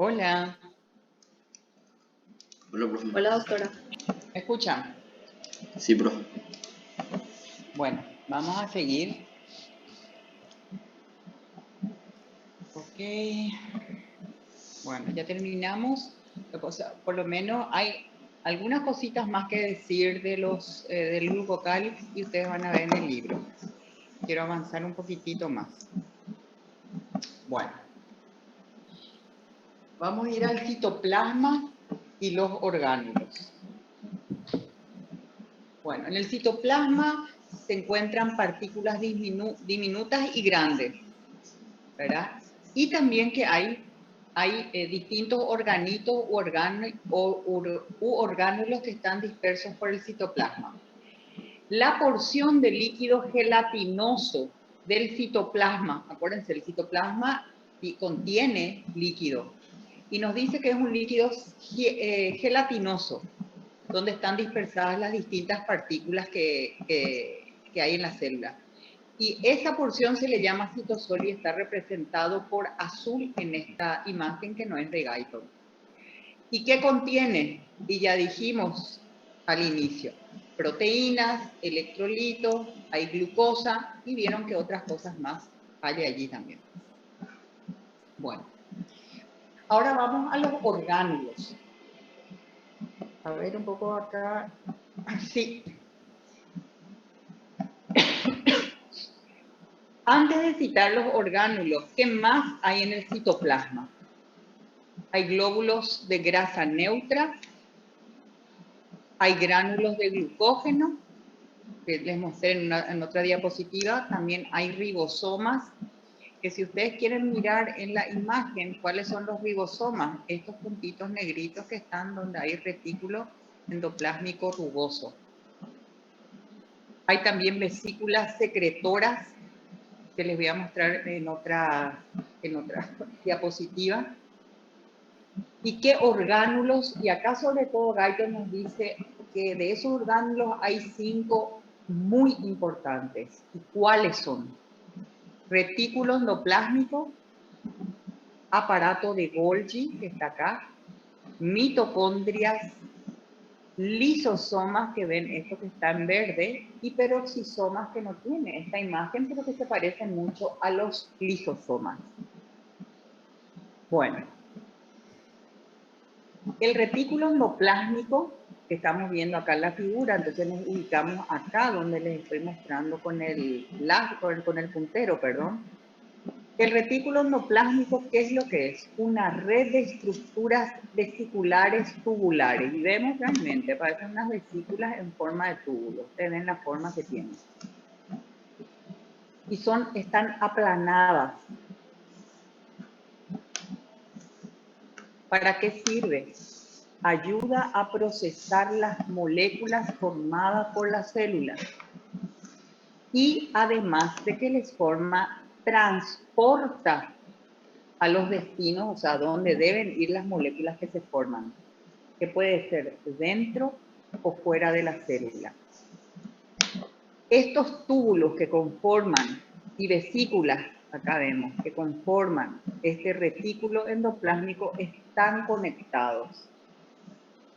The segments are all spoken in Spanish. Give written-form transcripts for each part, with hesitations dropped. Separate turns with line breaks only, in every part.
Hola,
Hola, profe.
Hola, doctora.
¿me escuchan?
Sí, profe.
Bueno, vamos a seguir. Ok. Bueno, ya terminamos. Por lo menos hay algunas cositas más que decir de del loop vocal y ustedes van a ver en el libro. Quiero avanzar un poquitito más. Bueno, vamos a ir al citoplasma y los orgánulos. Bueno, en el citoplasma se encuentran partículas diminutas y grandes, ¿verdad? Y también que hay distintos organitos u orgánulos que están dispersos por el citoplasma. La porción de líquido gelatinoso del citoplasma, acuérdense, el citoplasma contiene líquido y nos dice que es un líquido gelatinoso, donde están dispersadas las distintas partículas que hay en la célula. Y esa porción se le llama citosol y está representado por azul en esta imagen que no es de Guyton. ¿Y qué contiene? Y ya dijimos al inicio, proteínas, electrolitos, hay glucosa y vieron que otras cosas más hay allí también. Bueno, ahora vamos a los orgánulos. A ver un poco acá. Sí. Antes de citar los orgánulos, ¿qué más hay en el citoplasma? Hay glóbulos de grasa neutra, hay gránulos de glucógeno, que les mostré en otra diapositiva, también hay ribosomas, que si ustedes quieren mirar en la imagen cuáles son los ribosomas, estos puntitos negritos que están donde hay retículo endoplásmico rugoso. Hay también vesículas secretoras, que les voy a mostrar en otra diapositiva. ¿Y qué orgánulos? Y acá sobre todo Guyton nos dice que de esos orgánulos hay 5 muy importantes. ¿Y cuáles son? Retículo endoplásmico, aparato de Golgi, que está acá, mitocondrias, lisosomas, que ven esto que está en verde, y peroxisomas, que no tiene esta imagen, pero que se parecen mucho a los lisosomas. Bueno, el retículo endoplásmico, que estamos viendo acá en la figura, entonces nos ubicamos acá donde les estoy mostrando con el puntero, perdón. El retículo endoplásmico, ¿qué es lo que es? Una red de estructuras vesiculares tubulares. Y vemos realmente, parecen unas vesículas en forma de túbulo. Ustedes ven la forma que tienen. Y están aplanadas. ¿Para qué sirve? Ayuda a procesar las moléculas formadas por las células. Y además de que les forma, transporta a los destinos, o sea, donde deben ir las moléculas que se forman, que puede ser dentro o fuera de la célula. Estos túbulos que conforman, y vesículas, acá vemos, que conforman este retículo endoplásmico, están conectados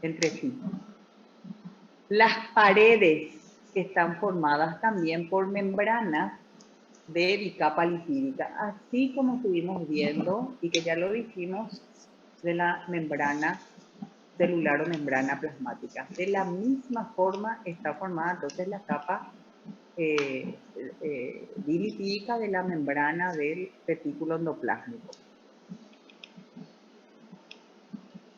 entre sí. Las paredes están formadas también por membranas de bicapa lipídica, así como estuvimos viendo y que ya lo dijimos de la membrana celular o membrana plasmática. De la misma forma está formada entonces la capa dilipídica de la membrana del retículo endoplásmico.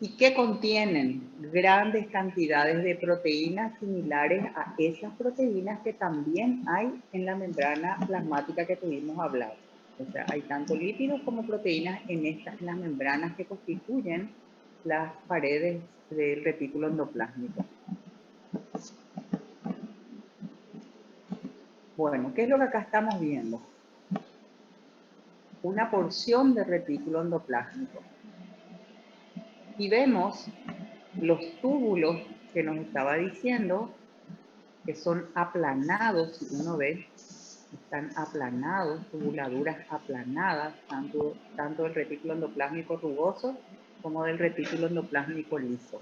¿Y qué contienen? Grandes cantidades de proteínas similares a esas proteínas que también hay en la membrana plasmática que tuvimos hablado. O sea, hay tanto lípidos como proteínas en las membranas que constituyen las paredes del retículo endoplásmico. Bueno, ¿qué es lo que acá estamos viendo? Una porción de retículo endoplásmico. Y vemos los túbulos que nos estaba diciendo que son aplanados, si uno ve, están aplanados, tubuladuras aplanadas, tanto el retículo endoplásmico rugoso como del retículo endoplásmico liso.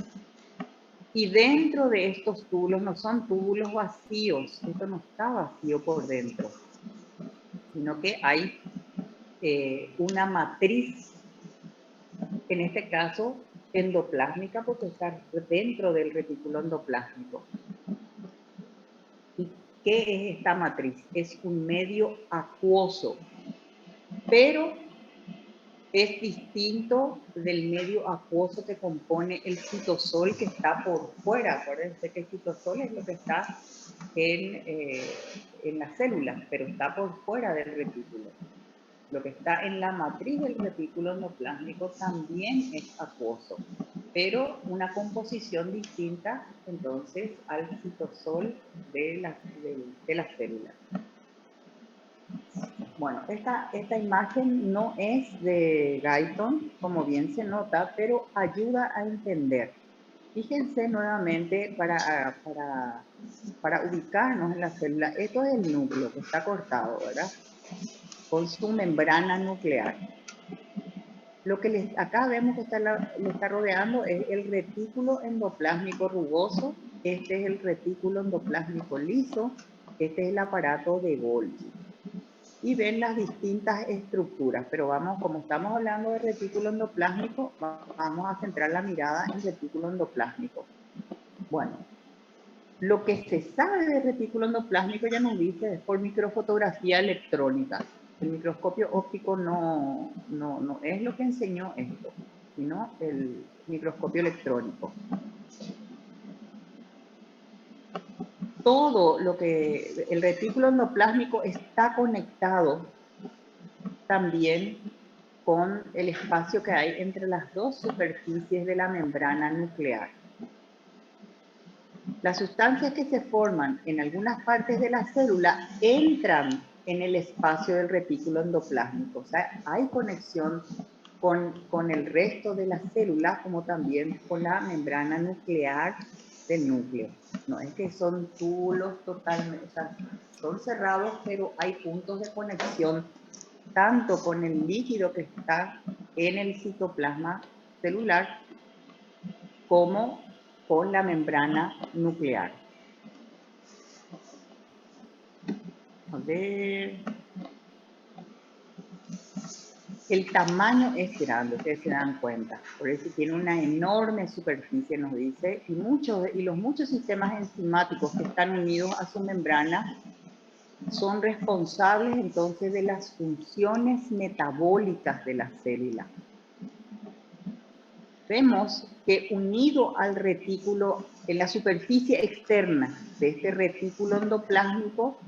Y dentro de estos túbulos no son túbulos vacíos, esto no está vacío por dentro, sino que hay una matriz, en este caso endoplásmica, porque está dentro del retículo endoplásmico. ¿Y qué es esta matriz? Es un medio acuoso, pero es distinto del medio acuoso que compone el citosol, que está por fuera. Acuérdense que el citosol es lo que está en las células, pero está por fuera del retículo. Lo que está en la matriz del retículo endoplásmico también es acuoso, pero una composición distinta entonces al citosol de las células. Bueno, esta imagen no es de Guyton, como bien se nota, pero ayuda a entender. Fíjense nuevamente para ubicarnos en la célula. Esto es el núcleo que está cortado, ¿verdad? Con su membrana nuclear. Lo que acá vemos que le está rodeando es el retículo endoplásmico rugoso. Este es el retículo endoplásmico liso. Este es el aparato de Golgi. Y ven las distintas estructuras, pero vamos, como estamos hablando de retículo endoplásmico, vamos a centrar la mirada en retículo endoplásmico. Bueno, lo que se sabe de retículo endoplásmico, ya nos dice, es por microfotografía electrónica. El microscopio óptico no es lo que enseñó esto, sino el microscopio electrónico. Todo lo que el retículo endoplásmico está conectado también con el espacio que hay entre las dos superficies de la membrana nuclear. Las sustancias que se forman en algunas partes de la célula entran en el espacio del retículo endoplásmico. O sea, hay conexión con el resto de la célula, como también con la membrana nuclear del núcleo. No es que son túbulos totalmente, o sea, son cerrados, pero hay puntos de conexión tanto con el líquido que está en el citoplasma celular como con la membrana nuclear. A ver. El tamaño es grande, ustedes se dan cuenta. Por eso tiene una enorme superficie, nos dice, y los muchos sistemas enzimáticos que están unidos a su membrana son responsables entonces de las funciones metabólicas de la célula. Vemos que unido al retículo, en la superficie externa de este retículo endoplásmico,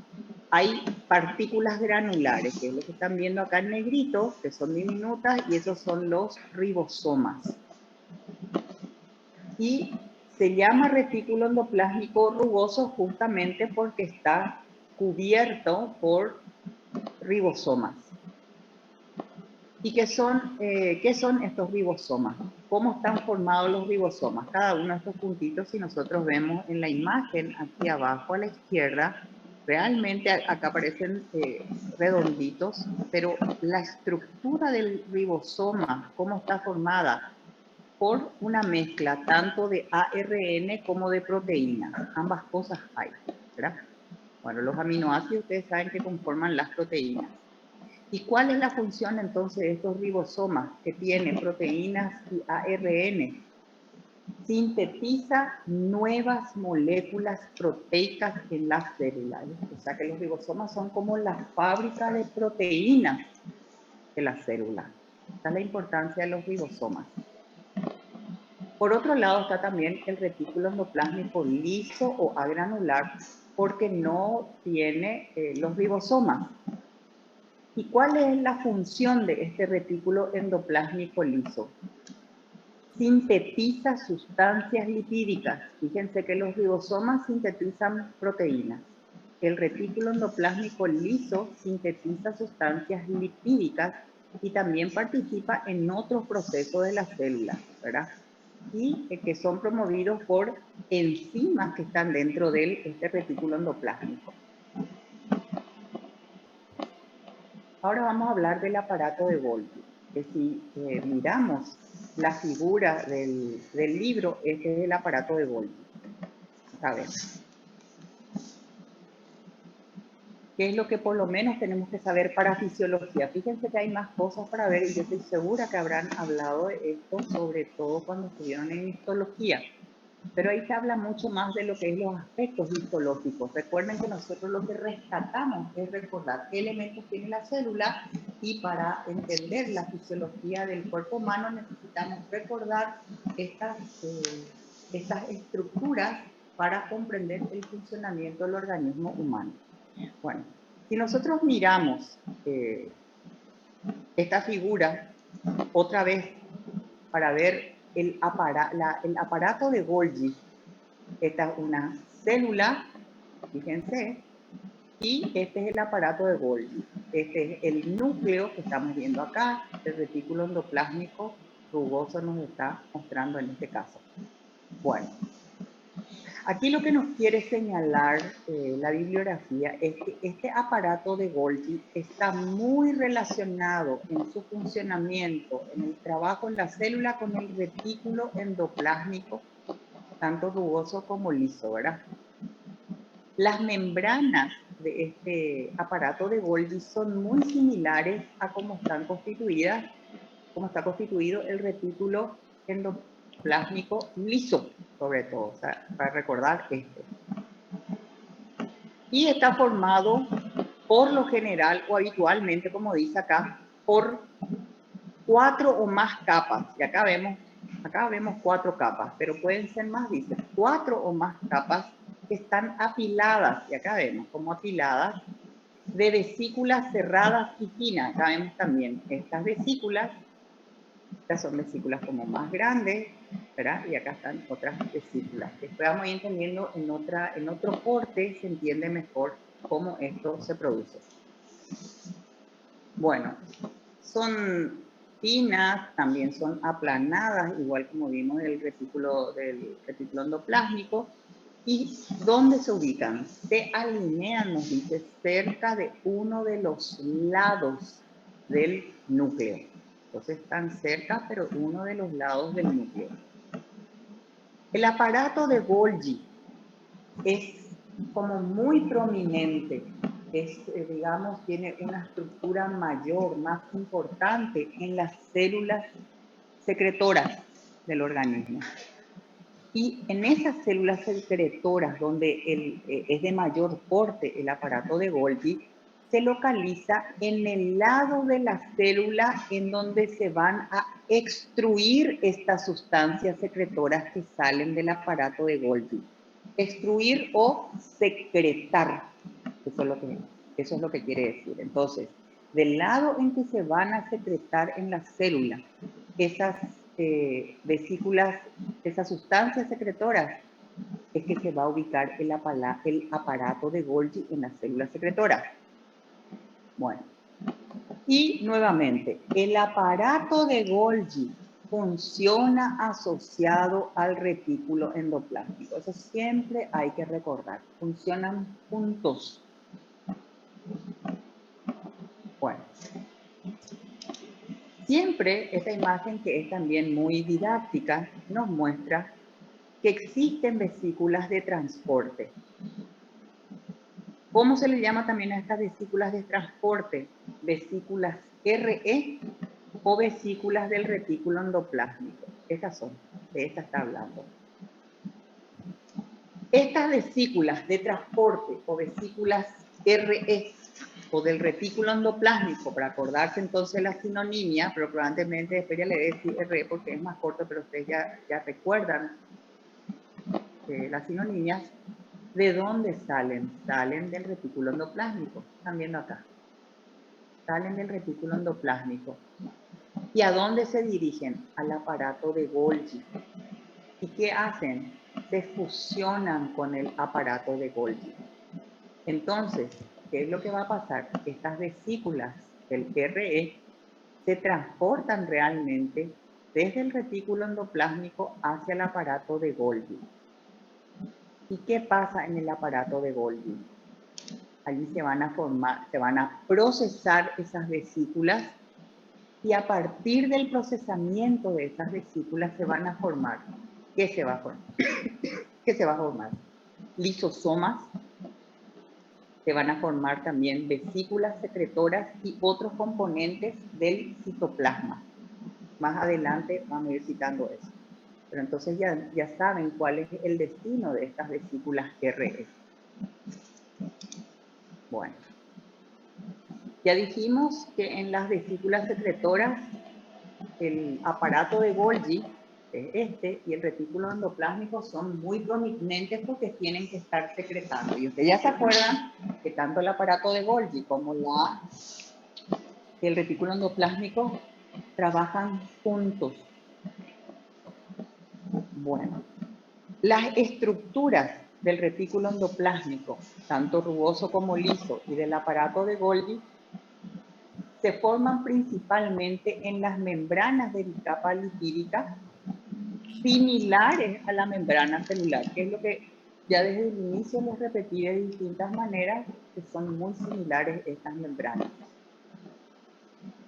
hay partículas granulares, que es lo que están viendo acá en negrito, que son diminutas, y esos son los ribosomas. Y se llama retículo endoplásmico rugoso justamente porque está cubierto por ribosomas. ¿Y qué son estos ribosomas? ¿Cómo están formados los ribosomas? Cada uno de estos puntitos, si nosotros vemos en la imagen aquí abajo a la izquierda, realmente acá aparecen redonditos, pero la estructura del ribosoma, ¿cómo está formada? Por una mezcla tanto de ARN como de proteínas. Ambas cosas hay, ¿verdad? Bueno, los aminoácidos ustedes saben que conforman las proteínas. ¿Y cuál es la función entonces de estos ribosomas que tienen proteínas y ARN? Sintetiza nuevas moléculas proteicas en las células. O sea que los ribosomas son como la fábrica de proteínas de la célula. Esta es la importancia de los ribosomas. Por otro lado está también el retículo endoplásmico liso o agranular, porque no tiene los ribosomas. ¿Y cuál es la función de este retículo endoplásmico liso? Sintetiza sustancias lipídicas. Fíjense que los ribosomas sintetizan proteínas. El retículo endoplásmico liso sintetiza sustancias lipídicas y también participa en otros procesos de la célula, ¿verdad? Y que son promovidos por enzimas que están dentro de este retículo endoplásmico. Ahora vamos a hablar del aparato de Golgi, que si miramos la figura del libro, este es el aparato de Golgi. A ver. ¿Qué es lo que por lo menos tenemos que saber para fisiología? Fíjense que hay más cosas para ver y yo estoy segura que habrán hablado de esto, sobre todo cuando estuvieron en histología. Pero ahí se habla mucho más de lo que es los aspectos histológicos. Recuerden que nosotros lo que rescatamos es recordar qué elementos tiene la célula y para entender la fisiología del cuerpo humano necesitamos recordar estas estructuras para comprender el funcionamiento del organismo humano. Bueno, si nosotros miramos esta figura otra vez para ver el aparato de Golgi, esta es una célula, fíjense, y este es el aparato de Golgi. Este es el núcleo que estamos viendo acá, el retículo endoplásmico rugoso nos está mostrando en este caso. Bueno, aquí lo que nos quiere señalar la bibliografía es que este aparato de Golgi está muy relacionado en su funcionamiento, en el trabajo en la célula con el retículo endoplásmico, tanto rugoso como liso, ¿verdad? Las membranas de este aparato de Golgi son muy similares a cómo están constituidas, cómo está constituido el retículo endoplásmico liso, sobre todo, o sea, para recordar esto. Y está formado por lo general o habitualmente, como dice acá, por 4 o más capas. Y acá vemos 4 capas, pero pueden ser más, dice, 4 o más capas que están apiladas, y acá vemos como apiladas, de vesículas cerradas y finas. Acá vemos también estas vesículas. Estas son vesículas como más grandes, ¿verdad? Y acá están otras vesículas. Después vamos a ir entendiendo en otro corte, se entiende mejor cómo esto se produce. Bueno, son finas, también son aplanadas, igual como vimos del retículo endoplásmico. ¿Y dónde se ubican? Se alinean, nos dice, cerca de uno de los lados del núcleo. Entonces están cerca, pero uno de los lados del núcleo. El aparato de Golgi es como muy prominente, digamos, tiene una estructura mayor, más importante en las células secretoras del organismo. Y en esas células secretoras donde es de mayor porte el aparato de Golgi, se localiza en el lado de la célula en donde se van a extruir estas sustancias secretoras que salen del aparato de Golgi. Extruir o secretar, eso es lo que quiere decir. Entonces, del lado en que se van a secretar en la célula esas vesículas, esas sustancias secretoras, es que se va a ubicar el aparato de Golgi en las células secretoras. Bueno, y nuevamente, el aparato de Golgi funciona asociado al retículo endoplásmico. Eso siempre hay que recordar. Funcionan juntos. Bueno, siempre esta imagen, que es también muy didáctica, nos muestra que existen vesículas de transporte. ¿Cómo se le llama también a estas vesículas de transporte? Vesículas RE o vesículas del retículo endoplásmico. Estas son, de estas está hablando. Estas vesículas de transporte o vesículas RE o del retículo endoplásmico, para acordarse entonces la sinonimia, pero probablemente después ya le voy a decir RE porque es más corto, pero ustedes ya recuerdan las sinonimias. ¿De dónde salen? Salen del retículo endoplásmico. Están viendo acá. Salen del retículo endoplásmico. ¿Y a dónde se dirigen? Al aparato de Golgi. ¿Y qué hacen? Se fusionan con el aparato de Golgi. Entonces, ¿qué es lo que va a pasar? Estas vesículas del RE se transportan realmente desde el retículo endoplásmico hacia el aparato de Golgi. ¿Y qué pasa en el aparato de Golgi? Allí se van a procesar esas vesículas Y a partir del procesamiento de esas vesículas se van a formar. ¿Qué se va a formar? ¿Qué se va a formar? Lisosomas, se van a formar también vesículas secretoras y otros componentes del citoplasma. Más adelante vamos a ir citando eso. Pero entonces ya saben cuál es el destino de estas vesículas RS. Bueno, ya dijimos que en las vesículas secretoras el aparato de Golgi, y el retículo endoplásmico son muy prominentes porque tienen que estar secretando. Y ustedes ya se acuerdan que tanto el aparato de Golgi como el retículo endoplásmico trabajan juntos. Bueno, las estructuras del retículo endoplásmico, tanto rugoso como liso, y del aparato de Golgi, se forman principalmente en las membranas de bicapa lipídica similares a la membrana celular, que es lo que ya desde el inicio les repetí de distintas maneras, que son muy similares estas membranas.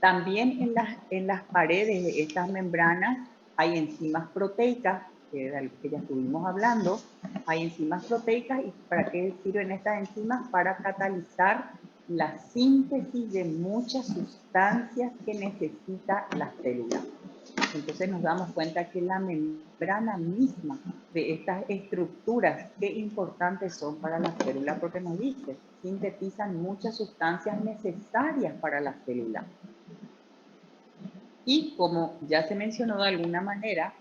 También en las paredes de estas membranas hay enzimas proteicas, que ya estuvimos hablando. Hay enzimas proteicas, ¿y para qué sirven estas enzimas? Para catalizar la síntesis de muchas sustancias que necesita la célula. Entonces nos damos cuenta que la membrana misma de estas estructuras, qué importantes son para la célula, porque nos dice, sintetizan muchas sustancias necesarias para la célula. Y como ya se mencionó de alguna manera,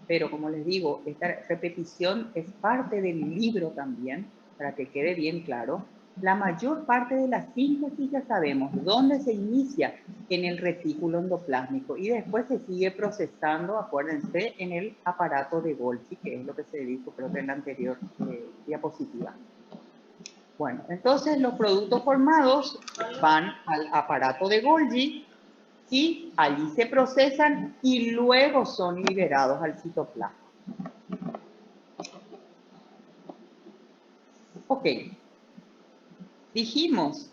pero como les digo, esta repetición es parte del libro también, para que quede bien claro, la mayor parte de la síntesis ya sabemos dónde se inicia, en el retículo endoplásmico, y después se sigue procesando, acuérdense, en el aparato de Golgi, que es lo que se dijo creo que en la anterior diapositiva. Bueno, entonces los productos formados van al aparato de Golgi, y allí se procesan y luego son liberados al citoplasma. Ok, dijimos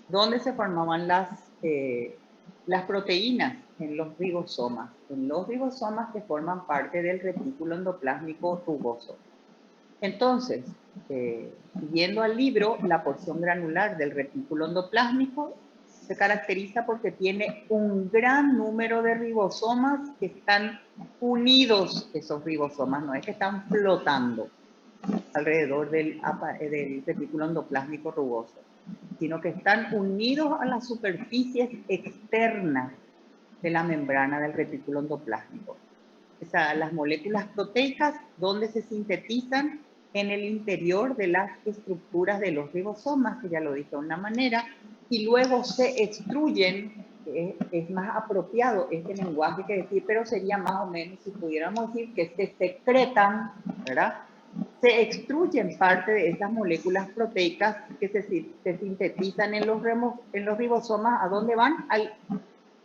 dónde se formaban las proteínas en los ribosomas. En los ribosomas que forman parte del retículo endoplásmico rugoso. Entonces, siguiendo al libro, la porción granular del retículo endoplásmico se caracteriza porque tiene un gran número de ribosomas que están unidos. Esos ribosomas no es que están flotando alrededor del retículo endoplásmico rugoso, sino que están unidos a las superficies externas de la membrana del retículo endoplásmico. O sea, las moléculas proteicas donde se sintetizan en el interior de las estructuras de los ribosomas, que ya lo dije de una manera, y luego se extruyen, es más apropiado este lenguaje que decir, pero sería más o menos si pudiéramos decir que se secretan, ¿verdad? Se extruyen parte de esas moléculas proteicas que se sintetizan en los ribosomas. ¿A dónde van?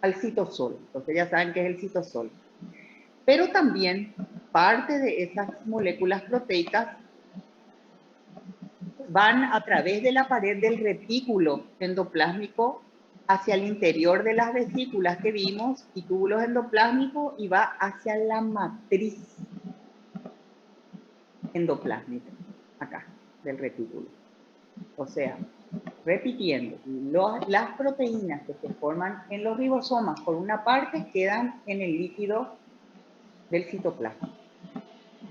Al citosol. Entonces ya saben qué es el citosol. Pero también parte de esas moléculas proteicas van a través de la pared del retículo endoplásmico hacia el interior de las vesículas que vimos y túbulos endoplásmicos, y va hacia la matriz endoplásmica, acá, del retículo. O sea, repitiendo, las proteínas que se forman en los ribosomas, por una parte, quedan en el líquido del citoplasma.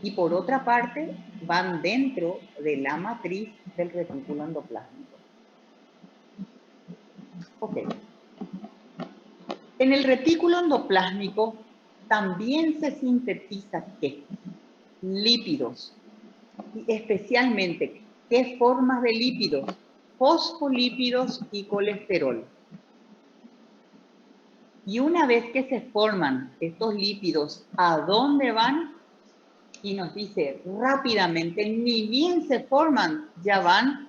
Y por otra parte, van dentro de la matriz del retículo endoplásmico. Ok. En el retículo endoplásmico también se sintetiza ¿qué? Lípidos. Y especialmente, ¿qué formas de lípidos? Fosfolípidos y colesterol. Y una vez que se forman estos lípidos, ¿a dónde van? Y nos dice rápidamente, ni bien se forman, ya van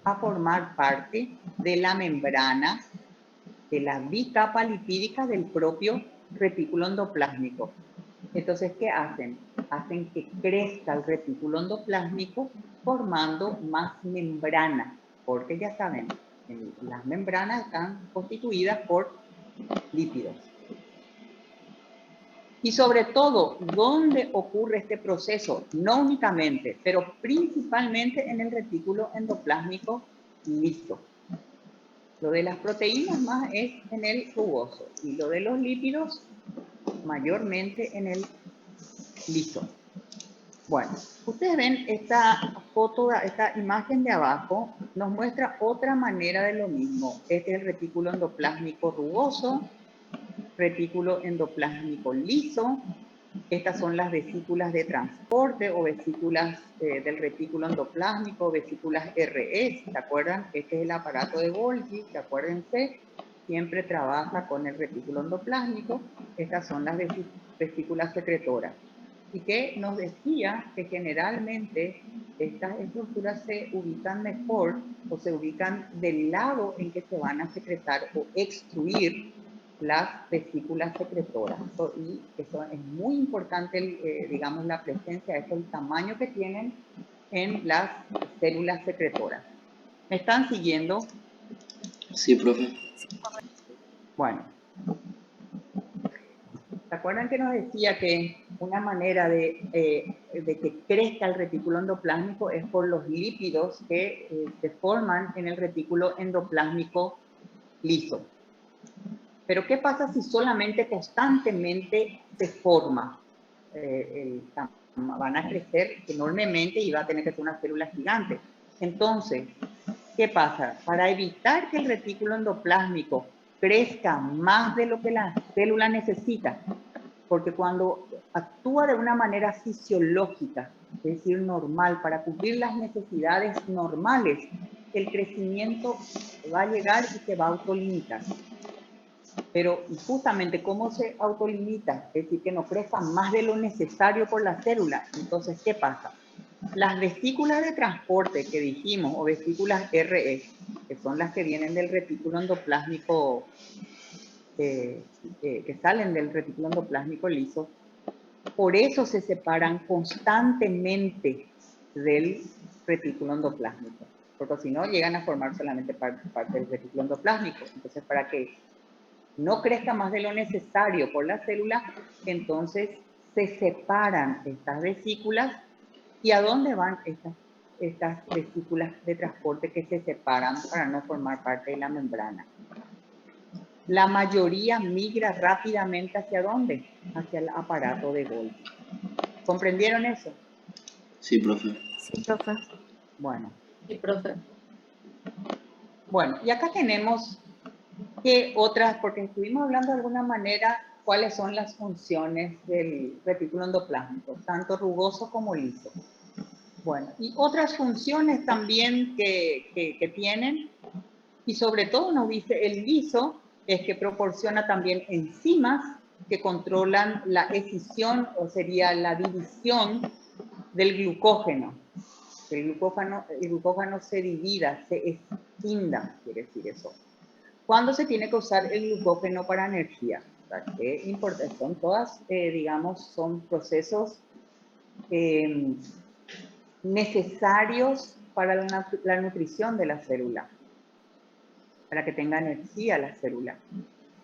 a formar parte de la membrana de la bicapa lipídica del propio retículo endoplásmico. Entonces, ¿qué hacen? Hacen que crezca el retículo endoplásmico formando más membrana, porque ya saben, las membranas están constituidas por lípidos. Y sobre todo, ¿dónde ocurre este proceso? No únicamente, pero principalmente en el retículo endoplásmico liso. Lo de las proteínas más es en el rugoso y lo de los lípidos mayormente en el liso. Bueno, ustedes ven esta foto, esta imagen de abajo, nos muestra otra manera de lo mismo. Este es el retículo endoplásmico rugoso, retículo endoplásmico liso. Estas son las vesículas de transporte o vesículas del retículo endoplásmico, vesículas RS, ¿se acuerdan? Este es el aparato de Golgi, acuérdense, siempre trabaja con el retículo endoplásmico. Estas son las vesículas secretoras. Y que nos decía que generalmente estas estructuras se ubican mejor o se ubican del lado en que se van a secretar o extruir las vesículas secretoras. Y eso es muy importante, digamos, la presencia, es el tamaño que tienen en las células secretoras. ¿Me están siguiendo?
Sí, profe.
Bueno. ¿Se acuerdan que nos decía que una manera de que crezca el retículo endoplásmico es por los lípidos que se forman en el retículo endoplásmico liso? Pero ¿qué pasa si solamente constantemente se forma? Van a crecer enormemente y va a tener que ser una célula gigante. Entonces, ¿qué pasa? Para evitar que el retículo endoplásmico crezca más de lo que la célula necesita, porque cuando actúa de una manera fisiológica, es decir, normal, para cubrir las necesidades normales, el crecimiento va a llegar y se va a autolimitar. Pero justamente cómo se autolimita, es decir, que no crezca más de lo necesario por la célula. Entonces, ¿qué pasa? Las vesículas de transporte que dijimos, o vesículas RE, que son las que vienen del retículo endoplásmico, que salen del retículo endoplásmico liso, por eso se separan constantemente del retículo endoplásmico, porque si no llegan a formar solamente parte del retículo endoplásmico. Entonces, para que no crezca más de lo necesario por la célula, entonces se separan estas vesículas. ¿Y a dónde van estas vesículas de transporte que se separan para no formar parte de la membrana? La mayoría migra rápidamente ¿hacia dónde? Hacia el aparato de Golgi. ¿Comprendieron eso?
Sí, profe.
Sí, profe.
Bueno.
Sí, profe.
Bueno, y acá tenemos que otras, porque estuvimos hablando de alguna manera cuáles son las funciones del retículo endoplásmico, tanto rugoso como liso. Bueno, y otras funciones también que tienen, y sobre todo nos dice el liso, es que proporciona también enzimas que controlan la escisión, o sería la división del glucógeno. El glucógeno se divida, se escinda, quiere decir eso. ¿Cuándo se tiene que usar el glucógeno para energía? O sea, ¿qué importa? Son todas, digamos, son procesos necesarios para la nutrición de la célula, para que tenga energía la célula.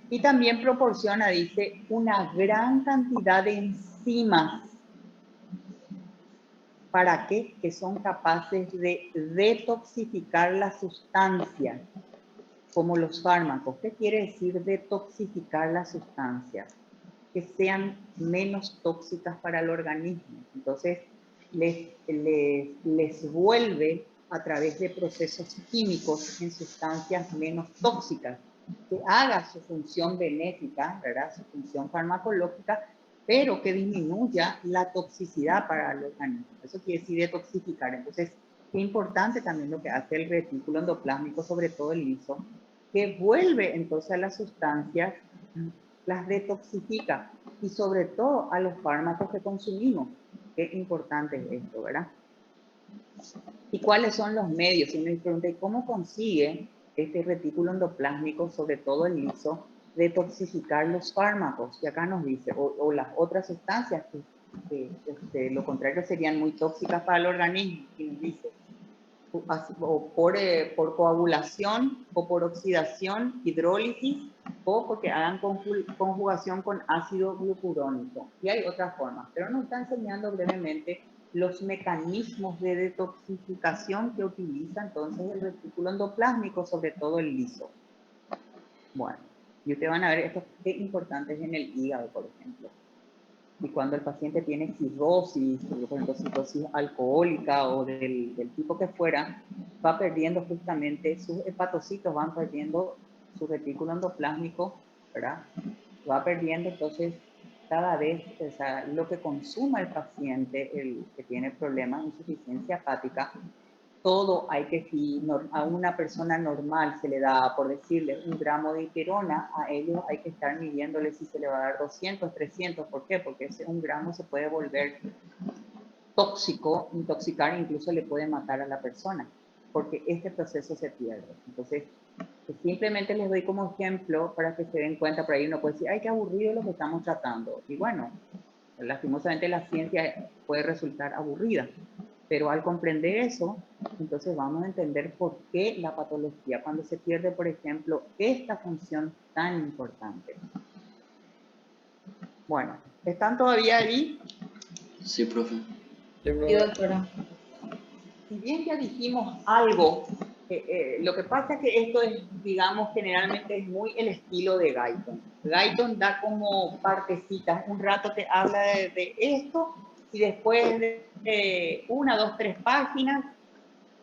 Y también proporciona, dice, una gran cantidad de enzimas. ¿Para qué? Que son capaces de detoxificar la sustancia, como los fármacos. ¿Qué quiere decir detoxificar las sustancias? Que sean menos tóxicas para el organismo. Entonces, les vuelve a través de procesos químicos en sustancias menos tóxicas, que haga su función benéfica, ¿verdad? Su función farmacológica, pero que disminuya la toxicidad para el organismo. Eso quiere decir detoxificar. Entonces, qué importante también lo que hace el retículo endoplásmico, sobre todo el liso, que vuelve entonces a las sustancias, las detoxifica, y sobre todo a los fármacos que consumimos. Qué importante es esto, ¿verdad? ¿Y cuáles son los medios? Si uno me pregunta, ¿cómo consigue este retículo endoplásmico, sobre todo el liso, detoxificar los fármacos? Y acá nos dice, o las otras sustancias que lo contrario serían muy tóxicas para el organismo. Y nos dice, o por coagulación, o por oxidación, hidrólisis, o porque hagan conjugación con ácido glucurónico. Y hay otras formas, pero nos está enseñando brevemente los mecanismos de detoxificación que utiliza entonces el retículo endoplásmico, sobre todo el liso. Bueno, y ustedes van a ver esto qué importante es en el hígado, por ejemplo. Y cuando el paciente tiene cirrosis, por ejemplo, cirrosis alcohólica o del tipo que fuera, va perdiendo justamente sus hepatocitos, van perdiendo su retículo endoplásmico, ¿verdad? Va perdiendo, entonces, cada vez, o sea, lo que consuma el paciente, el que tiene problemas de insuficiencia hepática, todo hay que, si a una persona normal se le da, por decirle, 1 gramo de dipirona, a ellos hay que estar midiéndole si se le va a dar 200, 300. ¿Por qué? Porque ese 1 gramo se puede volver tóxico, intoxicar, incluso le puede matar a la persona, porque este proceso se pierde. Entonces, simplemente les doy como ejemplo para que se den cuenta. Por ahí uno puede decir, ay, qué aburrido lo que estamos tratando. Y bueno, lastimosamente la ciencia puede resultar aburrida. Pero al comprender eso, entonces vamos a entender por qué la patología, cuando se pierde, por ejemplo, esta función tan importante. Bueno, ¿están todavía ahí?
Sí, profe.
Sí, doctora.
Si bien ya dijimos algo, lo que pasa es que esto es, digamos, generalmente es muy el estilo de Guyton. Guyton da como partecitas, un rato te habla de esto y después de 1, 2, 3 páginas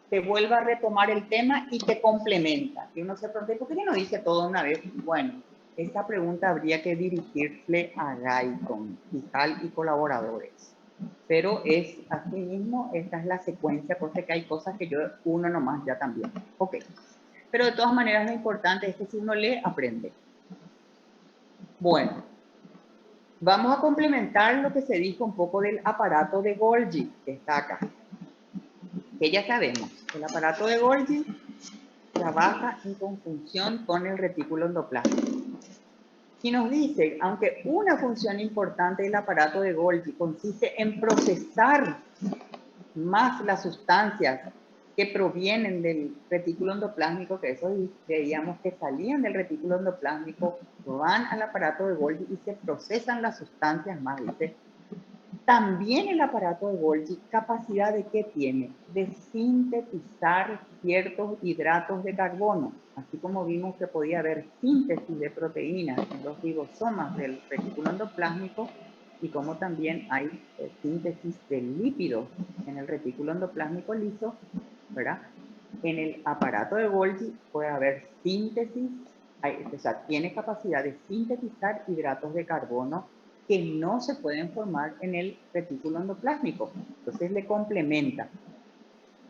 te vuelve a retomar el tema y te complementa. Y uno se pregunta, ¿por qué no dice todo una vez? Bueno, esta pregunta habría que dirigirle a Guyton, Hijal y colaboradores. Pero es así mismo, esta es la secuencia, porque que hay cosas que yo uno nomás ya también. Ok. Pero de todas maneras lo importante es que si uno lee, aprende. Bueno, vamos a complementar lo que se dijo un poco del aparato de Golgi, que está acá. Que ya sabemos, el aparato de Golgi trabaja en conjunción con el retículo endoplásmico. Y nos dice, aunque una función importante del aparato de Golgi consiste en procesar más las sustancias que provienen del retículo endoplásmico, que eso veíamos que salían del retículo endoplásmico, van al aparato de Golgi y se procesan las sustancias más, ¿viste? También el aparato de Golgi, capacidad de qué tiene? De sintetizar ciertos hidratos de carbono, así como vimos que podía haber síntesis de proteínas en los ribosomas del retículo endoplásmico, y como también hay síntesis de lípidos en el retículo endoplásmico liso, ¿verdad? En el aparato de Golgi puede haber síntesis, o sea, tiene capacidad de sintetizar hidratos de carbono que no se pueden formar en el retículo endoplásmico. Entonces le complementa.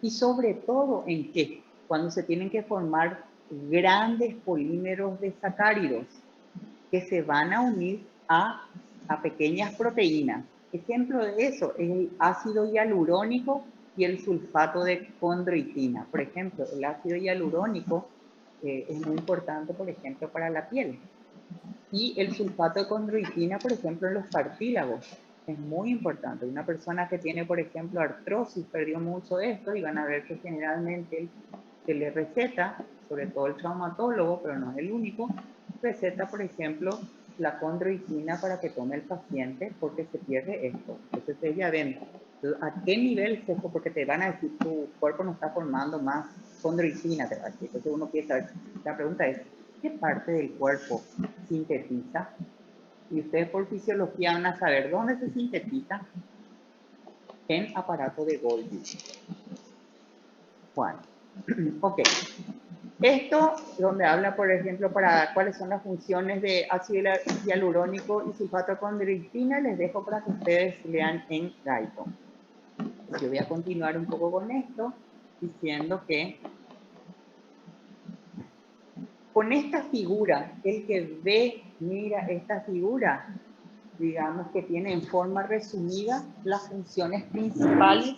Y sobre todo en qué? Cuando se tienen que formar grandes polímeros de sacáridos que se van a unir a pequeñas proteínas. Ejemplo de eso es el ácido hialurónico y el sulfato de condroitina. Por ejemplo, el ácido hialurónico es muy importante, por ejemplo, para la piel. Y el sulfato de condroitina, por ejemplo, en los cartílagos, es muy importante. Una persona que tiene, por ejemplo, artrosis, perdió mucho de esto, y van a ver que generalmente se le receta, sobre todo el traumatólogo, pero no es el único, receta, por ejemplo, la condroitina para que tome el paciente porque se pierde esto. Entonces ustedes ya ven a qué nivel es esto, porque te van a decir tu cuerpo no está formando más condroitina, te va a decir. Entonces uno piensa, la pregunta es, ¿qué parte del cuerpo sintetiza? Y ustedes por fisiología van a saber dónde se sintetiza. En aparato de Golgi. Bueno, ok. Esto donde habla, por ejemplo, para cuáles son las funciones de ácido hialurónico y sulfato de condroitina, les dejo para que ustedes lean en Guyton. Yo voy a continuar un poco con esto, diciendo que con esta figura, el que ve, mira esta figura, digamos que tiene en forma resumida las funciones principales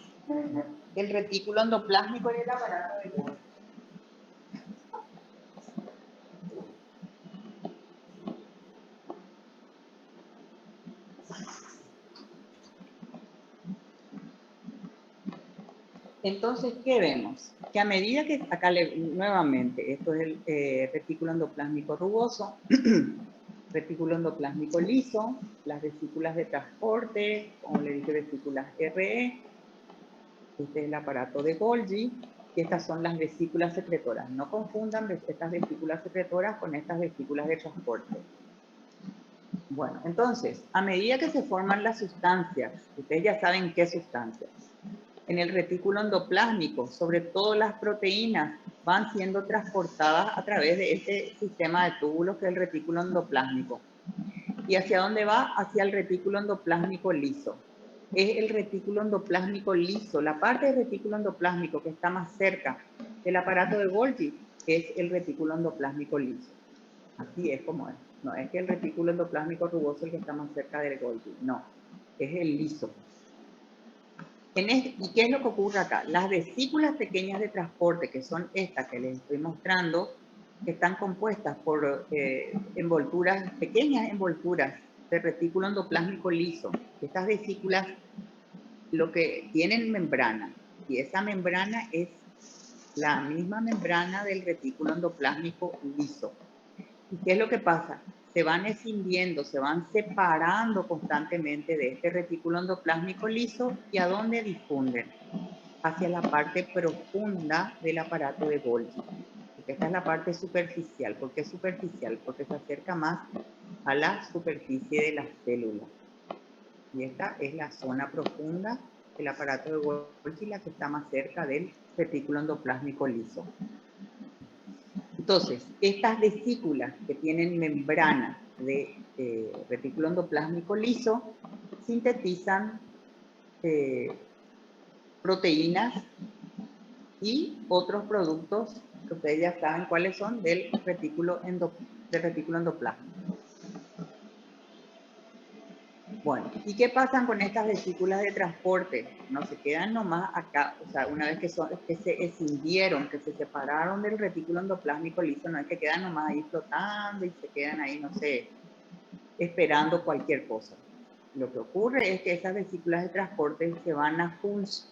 del retículo endoplásmico en el aparato de Golgi. Entonces, ¿qué vemos? que a medida que, acá nuevamente, esto es el retículo endoplásmico rugoso, retículo endoplásmico liso, las vesículas de transporte, como le dije, vesículas RE, este es el aparato de Golgi, y estas son las vesículas secretoras. No confundan estas vesículas secretoras con estas vesículas de transporte. Bueno, entonces, a medida que se forman las sustancias, ustedes ya saben qué sustancias, en el retículo endoplásmico, sobre todo las proteínas, van siendo transportadas a través de este sistema de túbulos que es el retículo endoplásmico. ¿Y hacia dónde va? Hacia el retículo endoplásmico liso. Es el retículo endoplásmico liso, la parte del retículo endoplásmico que está más cerca del aparato de Golgi es el retículo endoplásmico liso. Así es como es. No es que el retículo endoplásmico rugoso es el que está más cerca del Golgi, no, es el liso. ¿Y qué es lo que ocurre acá? Las vesículas pequeñas de transporte, que son estas que les estoy mostrando, que están compuestas por envolturas, pequeñas envolturas de retículo endoplásmico liso. Estas vesículas lo que tienen membrana, y esa membrana es la misma membrana del retículo endoplásmico liso. ¿Y qué es lo que pasa? Se van escindiendo, se van separando constantemente de este retículo endoplásmico liso y ¿a dónde difunden? Hacia la parte profunda del aparato de Golgi. Porque esta es la parte superficial. ¿Por qué superficial? Porque se acerca más a la superficie de la célula. Y esta es la zona profunda del aparato de Golgi, la que está más cerca del retículo endoplásmico liso. Entonces, estas vesículas que tienen membrana de retículo endoplásmico liso sintetizan proteínas y otros productos que ustedes ya saben cuáles son del retículo endoplásmico. Bueno, ¿y qué pasa con estas vesículas de transporte? No se quedan nomás acá, o sea, una vez que se escindieron, que se separaron del retículo endoplásmico liso, no es que quedan nomás ahí flotando y se quedan ahí, no sé, esperando cualquier cosa. Lo que ocurre es que esas vesículas de transporte se van a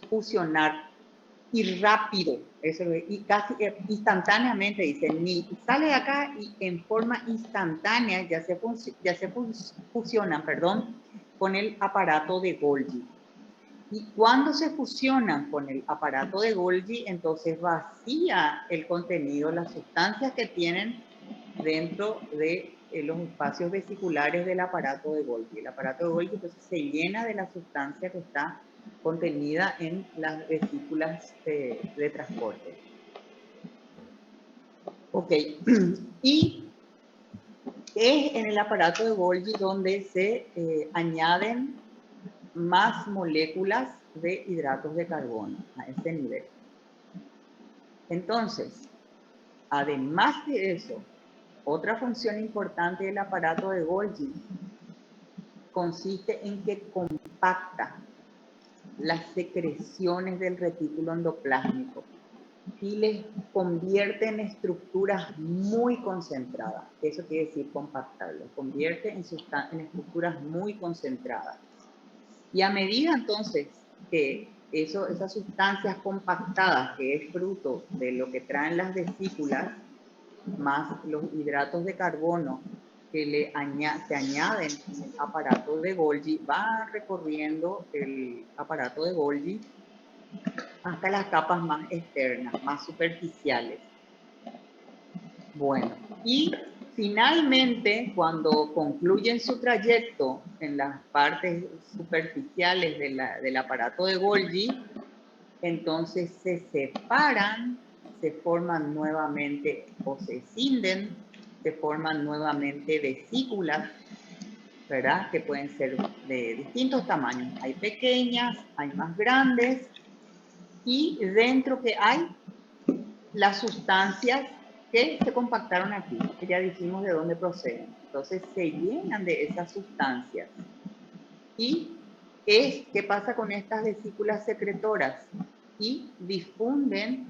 fusionar y rápido, eso, y casi instantáneamente, dicen, sale de acá y en forma instantánea ya se fusionan, con el aparato de Golgi. Y cuando se fusionan con el aparato de Golgi, entonces vacía el contenido, las sustancias que tienen dentro de los espacios vesiculares del aparato de Golgi. El aparato de Golgi entonces se llena de la sustancia que está contenida en las vesículas de transporte. Ok, y es en el aparato de Golgi donde se añaden más moléculas de hidratos de carbono a este nivel. Entonces, además de eso, otra función importante del aparato de Golgi consiste en que compacta las secreciones del retículo endoplásmico y les convierte en estructuras muy concentradas. Eso quiere decir compactar, los convierte en estructuras muy concentradas. Y a medida entonces que esas sustancias compactadas, que es fruto de lo que traen las vesículas, más los hidratos de carbono que se añaden en el aparato de Golgi, va recorriendo el aparato de Golgi hasta las capas más externas, más superficiales. Bueno, y finalmente, cuando concluyen su trayecto en las partes superficiales del aparato de Golgi, entonces se separan, se forman nuevamente o se escinden, se forman nuevamente vesículas, ¿verdad? Que pueden ser de distintos tamaños. Hay pequeñas, hay más grandes, y dentro que hay las sustancias que se compactaron aquí, que ya dijimos de dónde proceden. Entonces se llenan de esas sustancias. ¿Y qué pasa con estas vesículas secretoras? Y difunden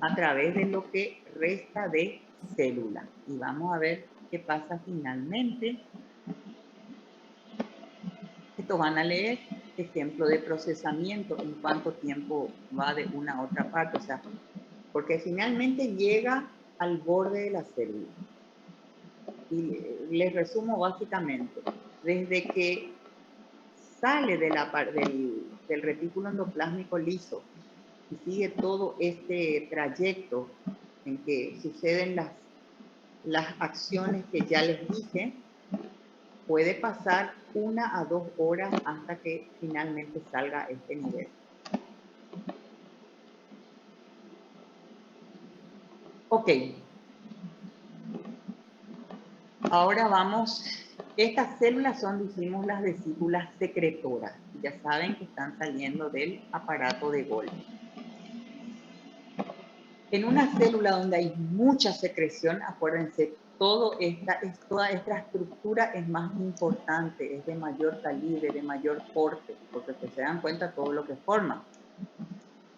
a través de lo que resta de célula. Y vamos a ver qué pasa finalmente. Esto van a leer ejemplo de procesamiento, en cuánto tiempo va de una a otra parte. O sea, porque finalmente llega al borde de la célula. Y les resumo básicamente, desde que sale del retículo endoplásmico liso y sigue todo este trayecto en que suceden las acciones que ya les dije, puede pasar 1 a 2 horas hasta que finalmente salga este nivel. Ok. Ahora vamos. Estas células son, dijimos, las vesículas secretoras. Ya saben que están saliendo del aparato de Golgi. En una célula donde hay mucha secreción, acuérdense, toda esta estructura es más importante, es de mayor calibre, de mayor porte, porque se dan cuenta todo lo que forma.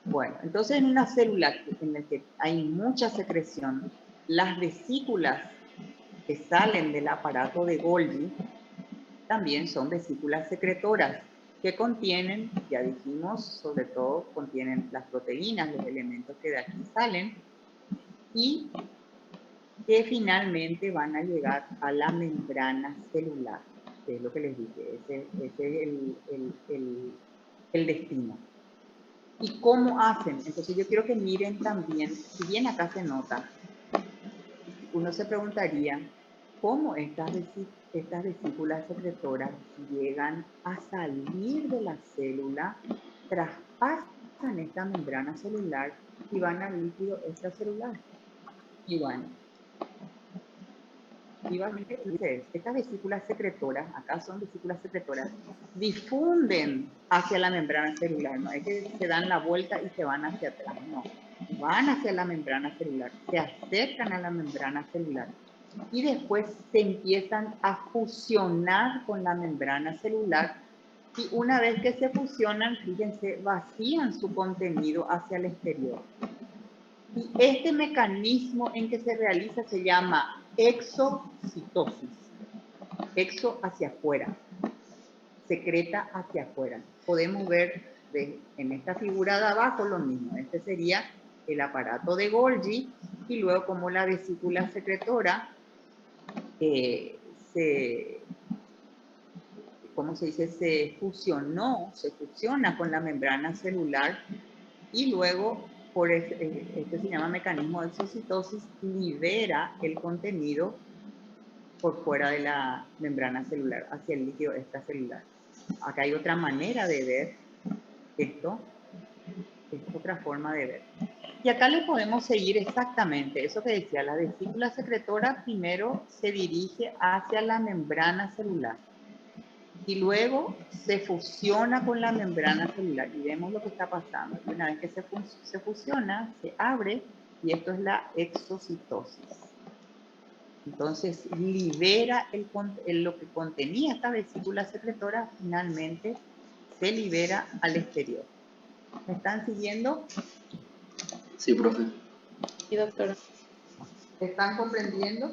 Bueno, entonces en una célula en la que hay mucha secreción, las vesículas que salen del aparato de Golgi también son vesículas secretoras que contienen, ya dijimos, sobre todo contienen las proteínas, los elementos que de aquí salen y que finalmente van a llegar a la membrana celular, que es lo que les dije, ese es el destino. ¿Y cómo hacen? Entonces yo quiero que miren también, si bien acá se nota, uno se preguntaría, ¿cómo estas vesículas secretoras llegan a salir de la célula, traspasan esta membrana celular y van al líquido extracelular? Y bueno, estas vesículas secretoras, acá son vesículas secretoras, difunden hacia la membrana celular, no es que se dan la vuelta y se van hacia atrás, no, van hacia la membrana celular, se acercan a la membrana celular y después se empiezan a fusionar con la membrana celular y una vez que se fusionan, fíjense, vacían su contenido hacia el exterior. Y este mecanismo en que se realiza se llama exocitosis. Exo hacia afuera, secreta hacia afuera. Podemos ver en esta figura de abajo lo mismo. Este sería el aparato de Golgi y luego como la vesícula secretora se fusiona con la membrana celular y luego por este se llama mecanismo de exocitosis, libera el contenido por fuera de la membrana celular, hacia el líquido extracelular. Acá hay otra manera de ver esto, es otra forma de ver. Y acá le podemos seguir exactamente eso que decía, la vesícula secretora primero se dirige hacia la membrana celular y luego se fusiona con la membrana celular y vemos lo que está pasando. Y una vez que se fusiona, se abre y esto es la exocitosis. Entonces libera lo que contenía esta vesícula secretora, finalmente se libera al exterior. ¿Me están siguiendo?
Sí, profe.
Sí, doctora.
¿Están comprendiendo?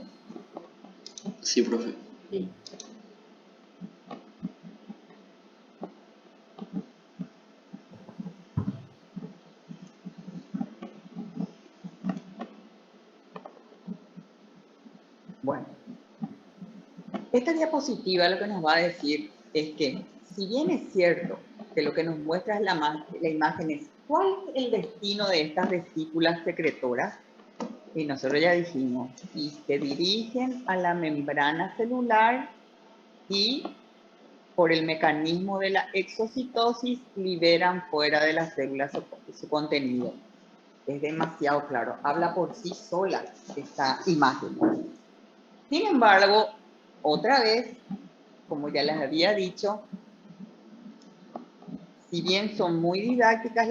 Sí, profe.
Sí.
Bueno, esta diapositiva lo que nos va a decir es que, si bien es cierto que lo que nos muestra es la imagen es cuál es el destino de estas vesículas secretoras, y nosotros ya dijimos, y se dirigen a la membrana celular y por el mecanismo de la exocitosis liberan fuera de las células su contenido. Es demasiado claro, habla por sí sola esta imagen. Sin embargo, otra vez, como ya les había dicho, si bien son muy didácticas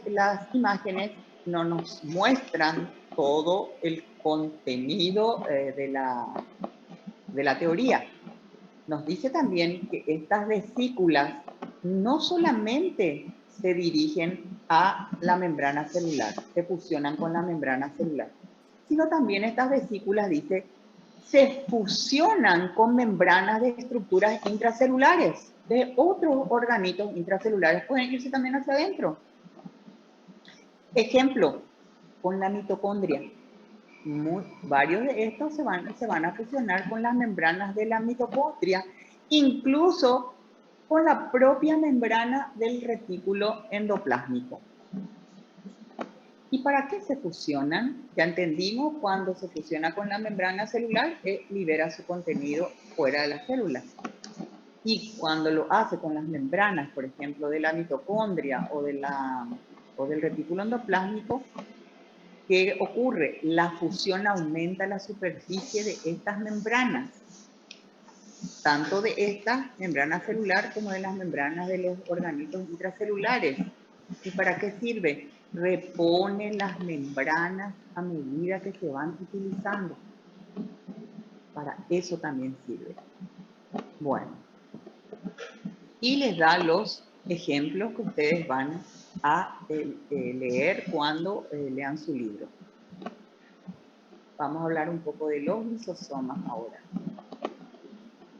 las imágenes, no nos muestran todo el contenido de la teoría. Nos dice también que estas vesículas no solamente se dirigen a la membrana celular, se fusionan con la membrana celular, sino también estas vesículas, dice, se fusionan con membranas de estructuras intracelulares, de otros organitos intracelulares, pueden irse también hacia adentro. Ejemplo, con la mitocondria. Varios de estos se van a fusionar con las membranas de la mitocondria, incluso con la propia membrana del retículo endoplásmico. ¿Y para qué se fusionan? Ya entendimos, cuando se fusiona con la membrana celular, libera su contenido fuera de las células. Y cuando lo hace con las membranas, por ejemplo, de la mitocondria o del retículo endoplásmico, ¿qué ocurre? La fusión aumenta la superficie de estas membranas, tanto de esta membrana celular como de las membranas de los organismos intracelulares. ¿Y para qué sirve? Repone las membranas a medida que se van utilizando. Para eso también sirve. Bueno, y les da los ejemplos que ustedes van a leer cuando lean su libro. Vamos a hablar un poco de los lisosomas ahora.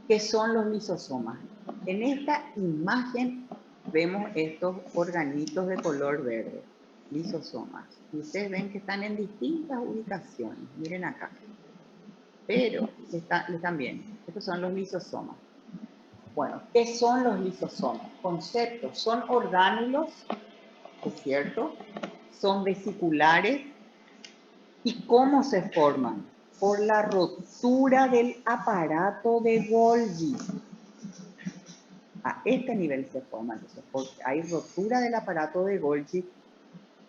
¿Qué son los lisosomas? En esta imagen vemos estos organitos de color verde, lisosomas. Y ustedes ven que están en distintas ubicaciones. Miren acá. Pero están bien. Estos son los lisosomas. Bueno, ¿qué son los lisosomas? Conceptos. Son orgánulos, ¿es cierto? Son vesiculares. ¿Y cómo se forman? Por la rotura del aparato de Golgi. A este nivel se forman, entonces, porque hay rotura del aparato de Golgi,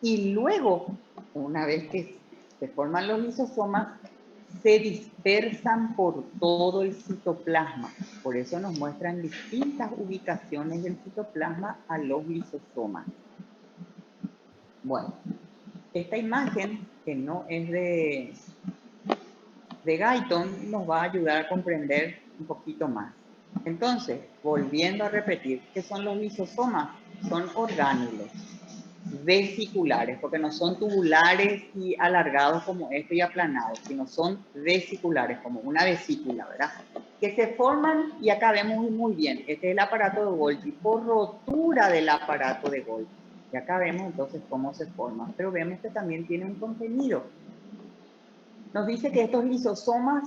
y luego, una vez que se forman los lisosomas, se dispersan por todo el citoplasma. Por eso nos muestran distintas ubicaciones del citoplasma a los lisosomas. Bueno, esta imagen, que no es de Guyton, nos va a ayudar a comprender un poquito más. Entonces, volviendo a repetir, ¿qué son los lisosomas? Son orgánulos vesiculares, porque no son tubulares y alargados como esto y aplanados, sino son vesiculares, como una vesícula, ¿verdad? Que se forman, y acá vemos muy bien, este es el aparato de Golgi, por rotura del aparato de Golgi. Y acá vemos entonces cómo se forman, pero vemos que también tienen un contenido. Nos dice que estos lisosomas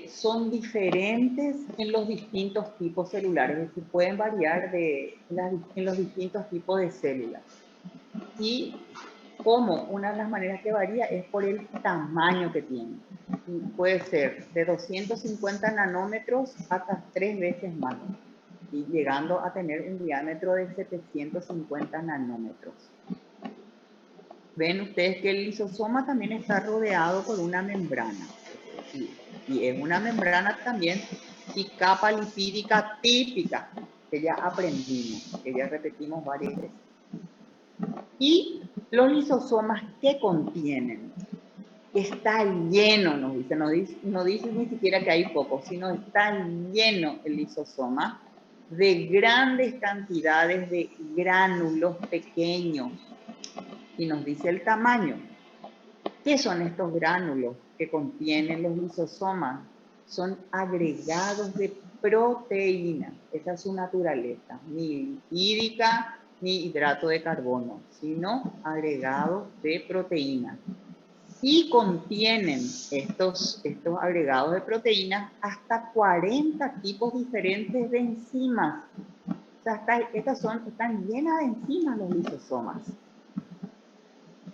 son diferentes en los distintos tipos celulares, es decir, pueden variar en los distintos tipos de células. Y como una de las maneras que varía es por el tamaño que tiene. Y puede ser de 250 nanómetros hasta 3 veces más, y llegando a tener un diámetro de 750 nanómetros. Ven ustedes que el lisosoma también está rodeado por una membrana. Y es una membrana también y capa lipídica típica, que ya aprendimos, que ya repetimos varias veces. Y los lisosomas, ¿qué contienen? Está lleno, no dice ni siquiera que hay poco, sino está lleno el lisosoma de grandes cantidades de gránulos pequeños. Y nos dice el tamaño. ¿Qué son estos gránulos que contienen los lisosomas? Son agregados de proteína. Esa es su naturaleza. Ni lipídica ni hidrato de carbono, sino agregados de proteína. Y contienen estos agregados de proteínas hasta 40 tipos diferentes de enzimas. O sea, están llenas de enzimas los lisosomas.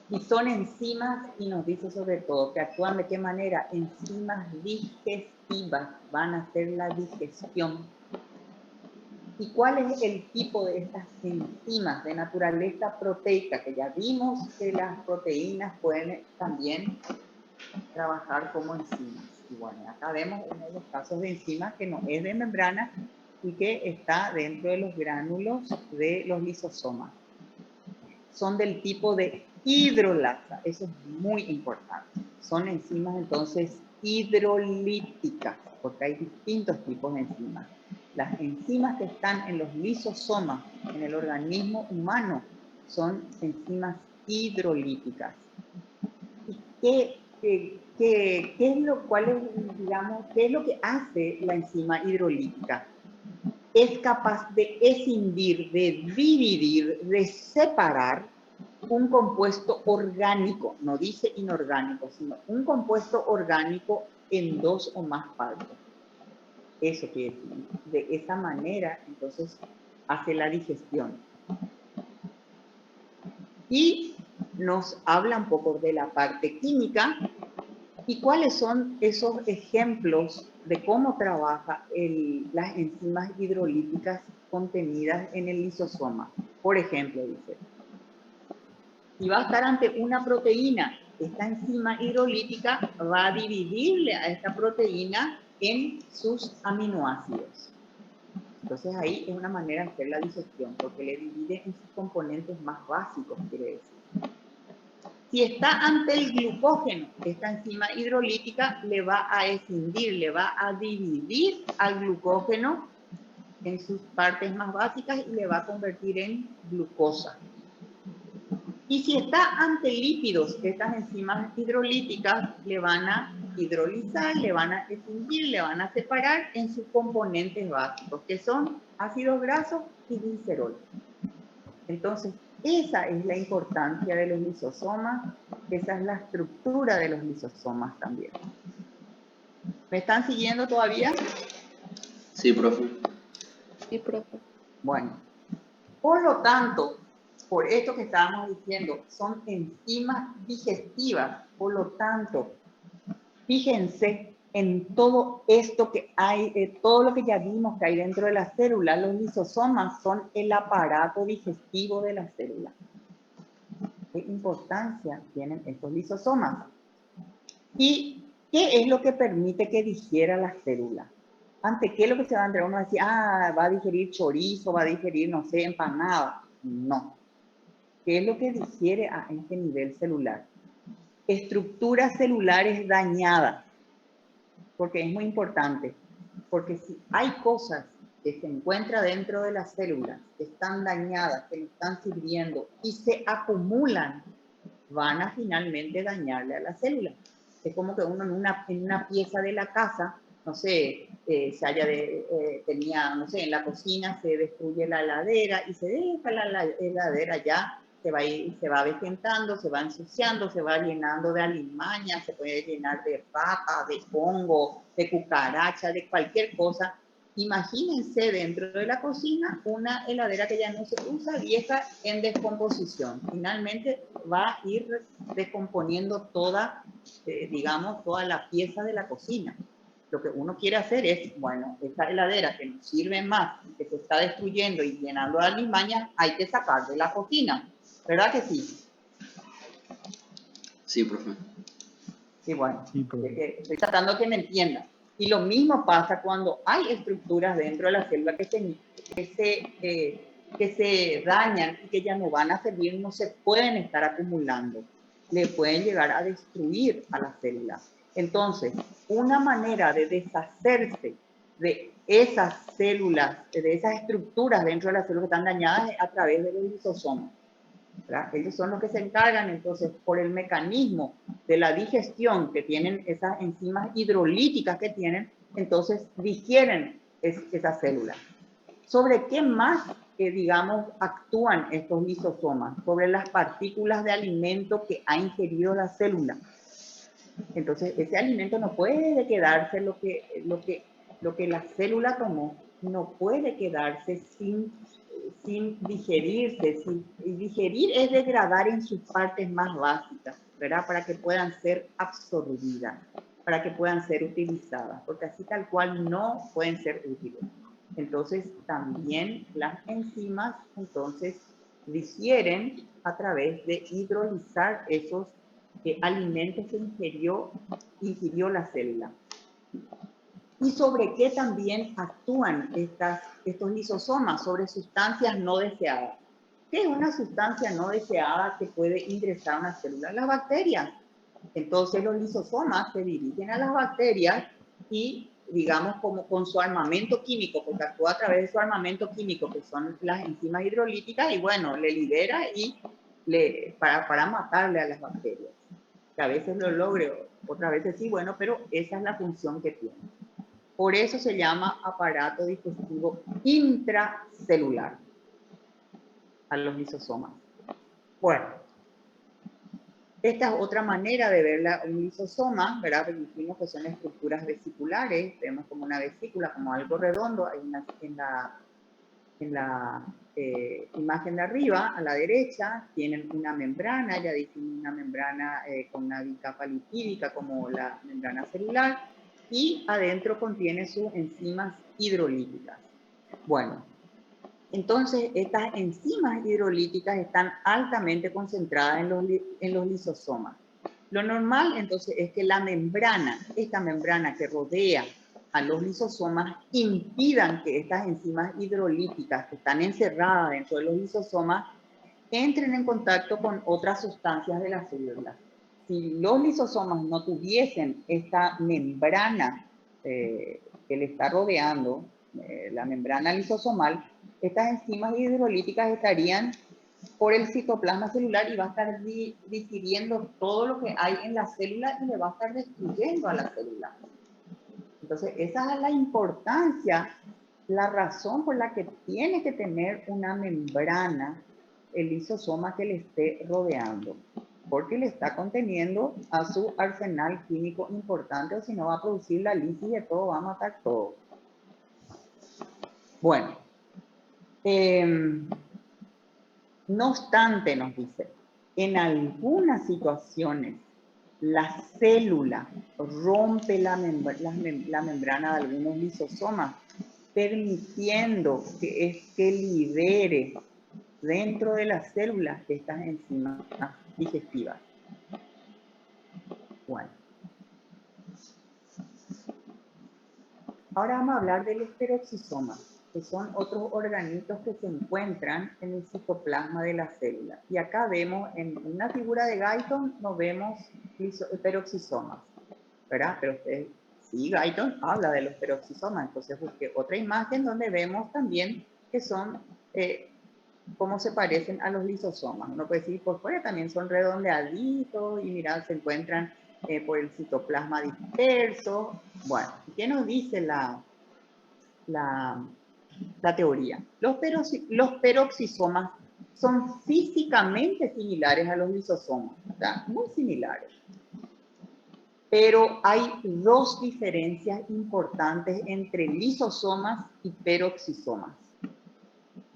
Y son enzimas, y nos dice sobre todo que actúan de qué manera, enzimas digestivas, van a hacer la digestión. ¿Y cuál es el tipo de estas enzimas de naturaleza proteica? Que ya vimos que las proteínas pueden también trabajar como enzimas. Y bueno, acá vemos uno de los casos de enzimas que no es de membrana y que está dentro de los gránulos de los lisosomas. Son del tipo de hidrolasa, eso es muy importante. Son enzimas entonces hidrolíticas, porque hay distintos tipos de enzimas. Las enzimas que están en los lisosomas, en el organismo humano, son enzimas hidrolíticas. ¿Y qué es lo que hace la enzima hidrolítica? Es capaz de escindir, de dividir, de separar un compuesto orgánico, no dice inorgánico, sino un compuesto orgánico en 2 o más partes. Eso quiere decir, de esa manera, entonces, hace la digestión. Y nos habla un poco de la parte química y cuáles son esos ejemplos de cómo trabaja las enzimas hidrolíticas contenidas en el lisosoma. Por ejemplo, dice, si va a estar ante una proteína, esta enzima hidrolítica va a dividirle a esta proteína en sus aminoácidos. Entonces ahí es una manera de hacer la digestión, porque le divide en sus componentes más básicos, quiere decir. Si está ante el glucógeno, esta enzima hidrolítica le va a escindir, le va a dividir al glucógeno en sus partes más básicas y le va a convertir en glucosa. Y si está ante lípidos, estas enzimas hidrolíticas le van a hidrolizar, le van a escindir, le van a separar en sus componentes básicos, que son ácidos grasos y glicerol. Entonces, esa es la importancia de los lisosomas, esa es la estructura de los lisosomas también. ¿Me están siguiendo todavía?
Sí, profe.
Sí, profe.
Bueno, por lo tanto, por esto que estábamos diciendo, son enzimas digestivas, por lo tanto, fíjense en todo esto que hay, todo lo que ya vimos que hay dentro de la célula. Los lisosomas son el aparato digestivo de la célula. ¿Qué importancia tienen estos lisosomas? ¿Y qué es lo que permite que digiera la célula? ¿Ante qué es lo que se va a entrar? Uno va a decir, va a digerir chorizo, va a digerir, no sé, empanada. No. ¿Qué es lo que digiere a este nivel celular? Estructuras celulares dañadas, porque es muy importante, porque si hay cosas que se encuentran dentro de las células, que están dañadas, que no están sirviendo y se acumulan, van a finalmente dañarle a la célula. Es como que uno en una pieza de la casa, no sé, tenía, no sé, en la cocina se destruye la heladera y se deja la heladera ya, se va avejentando, se va ensuciando, se va llenando de alimañas, se puede llenar de papas, de hongo, de cucaracha, de cualquier cosa. Imagínense dentro de la cocina una heladera que ya no se usa, vieja, en descomposición. Finalmente va a ir descomponiendo toda, digamos, toda la pieza de la cocina. Lo que uno quiere hacer es, bueno, esta heladera que no sirve más, que se está destruyendo y llenando de alimañas, hay que sacar de la cocina. ¿Verdad que sí?
Sí, profe.
Sí, bueno,
Sí, profe.
estoy tratando de que me entiendan. Y lo mismo pasa cuando hay estructuras dentro de la célula que se dañan y que ya no van a servir, no se pueden estar acumulando. Le pueden llegar a destruir a la célula. Entonces, una manera de deshacerse de esas células, de esas estructuras dentro de la célula que están dañadas es a través de los lisosomas. ¿verdad? Ellos son los que se encargan, entonces, por el mecanismo de la digestión que tienen esas enzimas hidrolíticas que tienen, entonces digieren esas células. ¿Sobre qué más, digamos, actúan estos lisosomas? Sobre las partículas de alimento que ha ingerido la célula. Entonces, ese alimento no puede quedarse lo que la célula tomó, no puede quedarse sin digerirse. Y digerir es degradar en sus partes más básicas, ¿verdad? Para que puedan ser absorbidas, para que puedan ser utilizadas, porque así tal cual no pueden ser útiles. Entonces, también las enzimas, entonces, digieren a través de hidrolizar esos alimentos que ingirió la célula. ¿Y sobre qué también actúan estos lisosomas? Sobre sustancias no deseadas. ¿Qué es una sustancia no deseada que puede ingresar a una célula? Las bacterias. Entonces los lisosomas se dirigen a las bacterias y, digamos, como con su armamento químico, porque actúa a través de su armamento químico, que son las enzimas hidrolíticas, y bueno, le libera para matarle a las bacterias. Que a veces lo logre, otras veces sí, bueno, pero esa es la función que tiene. Por eso se llama aparato digestivo intracelular a los lisosomas. Bueno, Esta es otra manera de ver un lisosoma, ¿verdad? Porque dijimos que son estructuras vesiculares, vemos como una vesícula, como algo redondo, hay en la imagen de arriba, a la derecha, tienen una membrana, ya dijimos una membrana con una bicapa lipídica como la membrana celular, y adentro contiene sus enzimas hidrolíticas. Bueno, entonces estas enzimas hidrolíticas están altamente concentradas en los lisosomas. Lo normal entonces es que la membrana, esta membrana que rodea a los lisosomas, impidan que estas enzimas hidrolíticas que están encerradas dentro de los lisosomas entren en contacto con otras sustancias de las células. Si los lisosomas no tuviesen esta membrana que le está rodeando, la membrana lisosomal, estas enzimas hidrolíticas estarían por el citoplasma celular y va a estar digiriendo todo lo que hay en la célula y le va a estar destruyendo a la célula. Entonces, esa es la importancia, la razón por la que tiene que tener una membrana el lisosoma que le esté rodeando, porque le está conteniendo a su arsenal químico importante, o si no va a producir la lisis de todo, va a matar todo. Bueno, no obstante, nos dice, en algunas situaciones la célula rompe la membrana de algunos lisosomas, permitiendo que libere dentro de las células estas enzimas digestivas. Bueno. Ahora vamos a hablar de los peroxisomas, que son otros organitos que se encuentran en el citoplasma de la célula. Y acá vemos, en una figura de Guyton, no vemos peroxisomas, ¿verdad? Pero ustedes, sí, Guyton habla de los peroxisomas, entonces busqué otra imagen donde vemos también que son, cómo se parecen a los lisosomas. Uno puede decir, por fuera también son redondeaditos y mirad, se encuentran por el citoplasma disperso. Bueno, ¿qué nos dice la teoría? Los peroxisomas son físicamente similares a los lisosomas, o sea, muy similares. Pero hay dos diferencias importantes entre lisosomas y peroxisomas.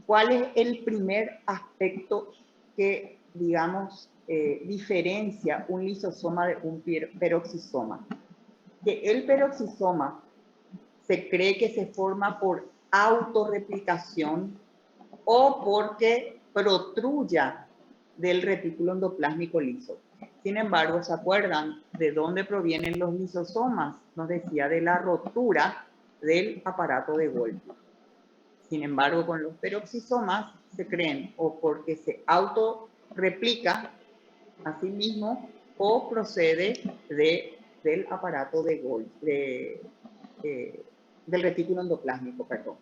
¿Cuál es el primer aspecto que, digamos, diferencia un lisosoma de un peroxisoma? Que el peroxisoma se cree que se forma por autorreplicación o porque protruya del retículo endoplásmico liso. Sin embargo, ¿se acuerdan de dónde provienen los lisosomas? Nos decía de la rotura del aparato de Golgi. Sin embargo, con los peroxisomas se creen o porque se autorreplica a sí mismo o procede del aparato de Golgi, del retículo endoplásmico, perdón.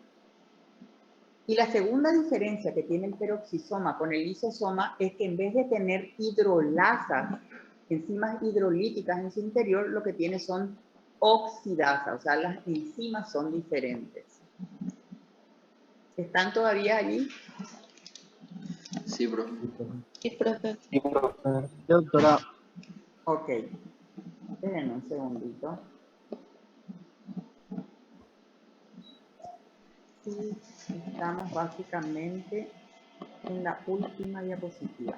Y la segunda diferencia que tiene el peroxisoma con el lisosoma es que en vez de tener hidrolasas, enzimas hidrolíticas en su interior, lo que tiene son oxidasas, o sea, las enzimas son diferentes. ¿Están todavía allí?
Sí, profe.
Sí, profe.
Sí, profe. Doctora.
Ok. Esperen un segundito. Sí, estamos básicamente en la última diapositiva.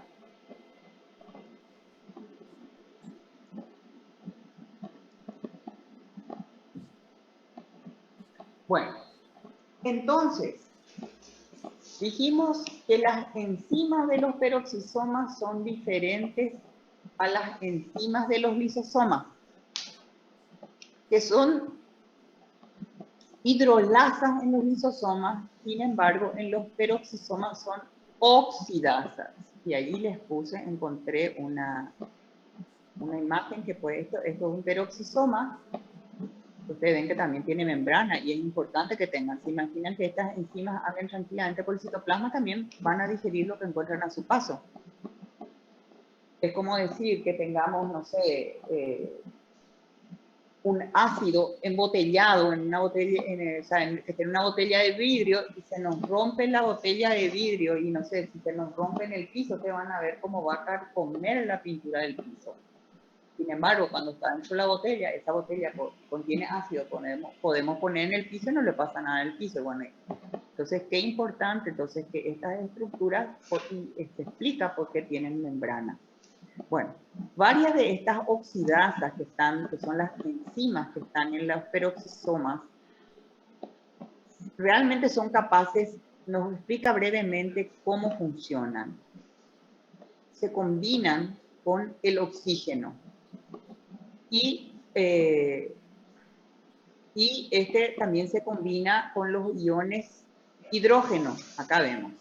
Bueno, entonces, dijimos que las enzimas de los peroxisomas son diferentes a las enzimas de los lisosomas, que son hidrolasas en los lisosomas, sin embargo, en los peroxisomas son oxidasas. Y ahí les puse, encontré una imagen que puede, esto es un peroxisoma. Ustedes ven que también tiene membrana y es importante que tengan. Se imaginan que estas enzimas abren tranquilamente por el citoplasma, también van a digerir lo que encuentran a su paso. Es como decir que tengamos, no sé, un ácido embotellado en una botella, o sea, que tiene una botella de vidrio y se nos rompe la botella de vidrio y no sé, si se nos rompe en el piso, te van a ver cómo va a carcomer la pintura del piso. Sin embargo, cuando está dentro de la botella, esa botella contiene ácido, podemos poner en el piso y no le pasa nada al piso. Bueno, entonces, qué importante entonces que estas estructuras se explica por qué tienen membrana. Bueno, varias de estas oxidasas que son las enzimas que están en los peroxisomas, realmente son capaces, nos explica brevemente cómo funcionan. Se combinan con el oxígeno y este también se combina con los iones hidrógeno, acá vemos.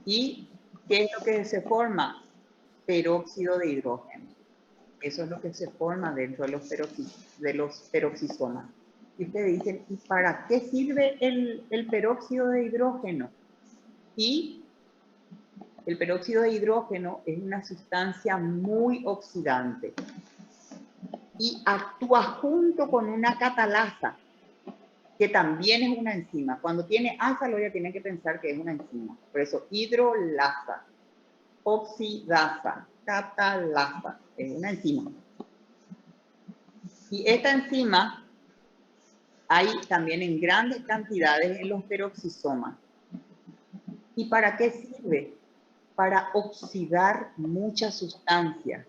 ¿Y qué es lo que se forma? Peróxido de hidrógeno. Eso es lo que se forma dentro de los peroxisomas. Y ustedes dicen, ¿y para qué sirve el peróxido de hidrógeno? Y el peróxido de hidrógeno es una sustancia muy oxidante y actúa junto con una catalasa, que también es una enzima. Cuando tiene asa, ya tienen que pensar que es una enzima. Por eso, hidrolasa, oxidasa, catalasa, es una enzima. Y esta enzima hay también en grandes cantidades en los peroxisomas. ¿Y para qué sirve? Para oxidar muchas sustancias.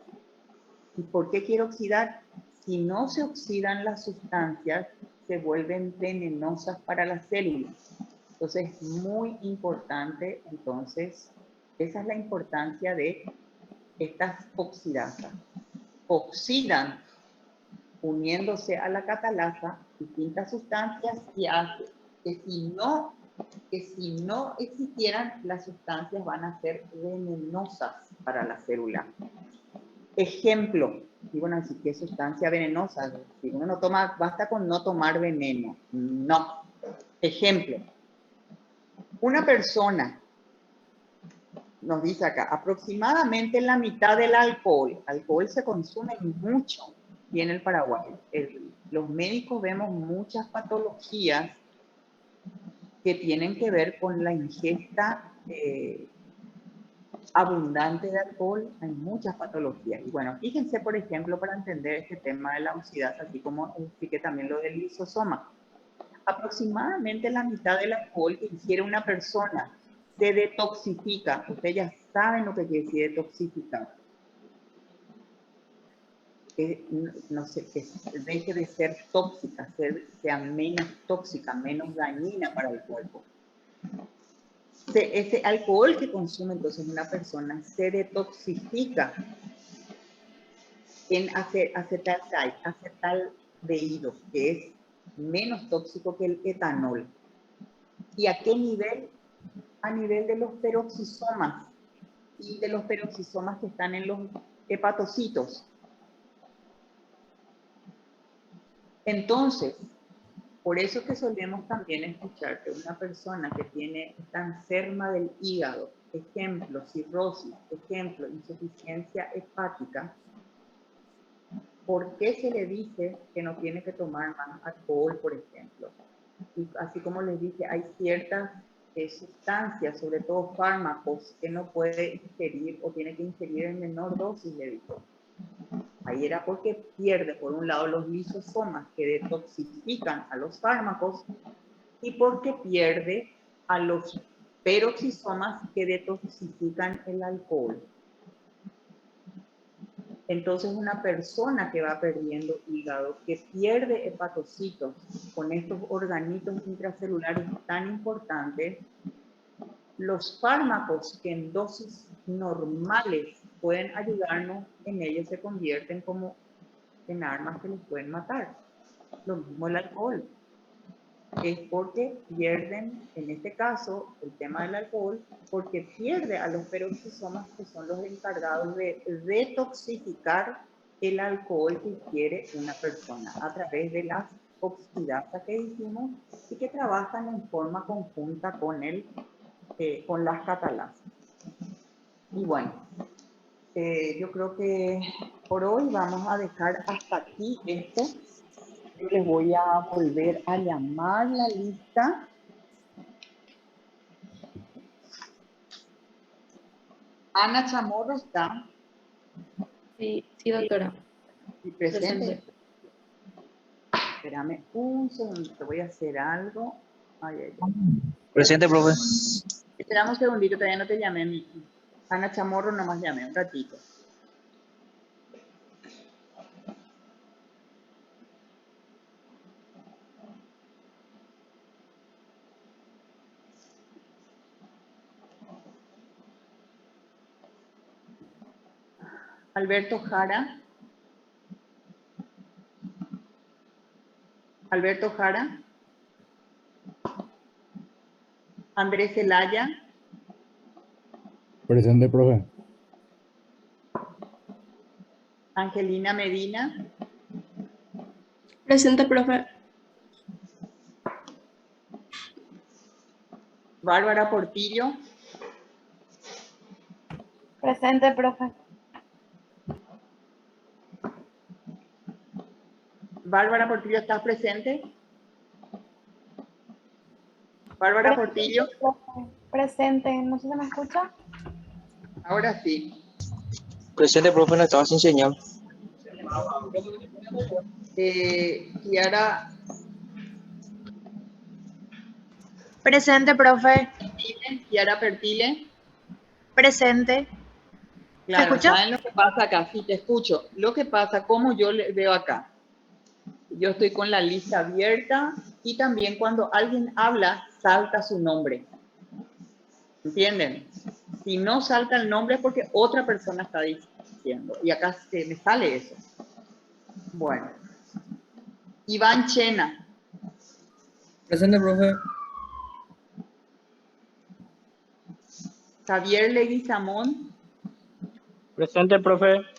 ¿Y por qué quiero oxidar? Si no se oxidan las sustancias, se vuelven venenosas para las células. Entonces, muy importante, entonces, esa es la importancia de estas oxidasas. Oxidan, uniéndose a la catalasa, distintas sustancias y hace que si no existieran, las sustancias van a ser venenosas para la célula. Ejemplo, digo, no, ¿qué sustancia venenosa? Si uno no toma, basta con no tomar veneno. No. Ejemplo, una persona, nos dice acá, aproximadamente la mitad del alcohol se consume mucho y en el Paraguay. Los médicos vemos muchas patologías que tienen que ver con la ingesta abundante de alcohol. Hay muchas patologías. Y bueno, fíjense, por ejemplo, para entender este tema de la oxidasa, así como expliqué también lo del lisosoma. Aproximadamente la mitad del alcohol que ingiere una persona se detoxifica. Ustedes ya saben lo que quiere decir detoxificar. No sé, que deje de ser tóxica, sea menos tóxica, menos dañina para el cuerpo. Ese alcohol que consume entonces una persona se detoxifica en acetaldehído, que es menos tóxico que el etanol. ¿Y a qué nivel? A nivel de los peroxisomas y de los peroxisomas que están en los hepatocitos. Entonces, por eso que solemos también escuchar que una persona que está enferma del hígado, ejemplo, cirrosis, ejemplo, insuficiencia hepática, ¿por qué se le dice que no tiene que tomar más alcohol, por ejemplo? Y así como les dije, hay ciertas sustancias, sobre todo fármacos, que no puede ingerir o tiene que ingerir en menor dosis, le digo. Ahí era porque pierde, por un lado, los lisosomas que detoxifican a los fármacos y porque pierde a los peroxisomas que detoxifican el alcohol. Entonces, una persona que va perdiendo hígado, que pierde hepatocitos con estos organitos intracelulares tan importantes, los fármacos que en dosis normales pueden ayudarnos, en ellos se convierten como en armas que les pueden matar. Lo mismo el alcohol. Es porque pierden, en este caso, el tema del alcohol, porque pierde a los peroxisomas que son los encargados de detoxificar el alcohol que ingiere una persona a través de las oxidasas que dijimos y que trabajan en forma conjunta con las catalasas. Y bueno, yo creo que por hoy vamos a dejar hasta aquí esto. Yo les voy a volver a llamar la lista. Ana Chamorro está
Sí, doctora.
presente. Espérame un segundito, voy a hacer algo. Ay, ay, ay.
Presente, profe.
Esperamos un segundito, todavía no te llamé, Miki. Ana Chamorro nomás llamé un ratito. Alberto Jara. Alberto Jara. Andrés Zelaya.
Presente, profe.
Angelina Medina.
Presente, profe.
Bárbara Portillo.
Presente, profe.
Bárbara Portillo, ¿estás presente? Bárbara Portillo.
Presente, ¿no se me escucha?
Ahora sí.
Presente, profe, no estaba sin señal.
Kiara
Presente, profe.
Kiara Pertile.
Presente.
Claro,
escucha?
¿saben lo que pasa acá? Sí, te escucho. Lo que pasa, como yo le veo acá, yo estoy con la lista abierta y también cuando alguien habla, salta su nombre. ¿Entienden? Si no salta el nombre es porque otra persona está diciendo. Y acá me sale eso. Bueno. Iván Chena.
Presente, profe.
Javier Leguizamón.
Presente, profe.